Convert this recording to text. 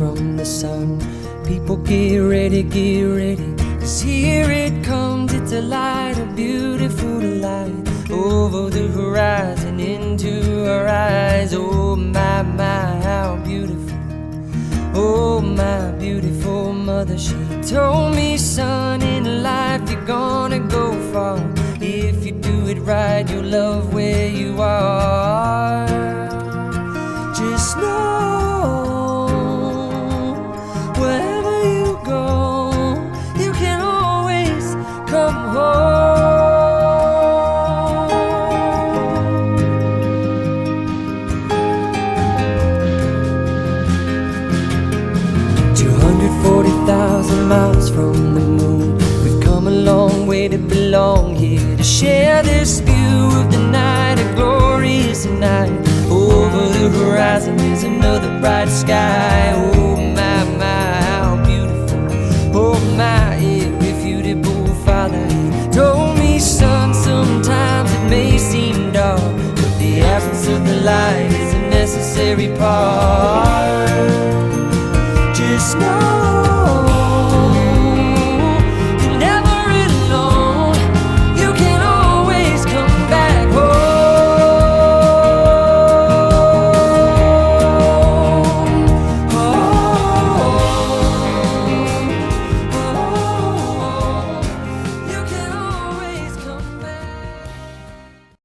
from the sun. People get ready, 'cause here it comes. It's a light, a beautiful light, over the horizon, into our eyes. Oh my, my, how beautiful. Oh my beautiful mother, she told me, son, in life you're gonna go far. If you do it right, you'll love where you are. Just know, wherever you go, you can always come home. 240,000 miles from the moon, we've come a long way to belong here, to share this view of the night, a glorious night. Over the horizon is another bright sky. Oh my, my, how beautiful. Oh my, irrefutable Father, he told me, son, sometimes it may seem dark, but the absence of the light is a necessary part. Just know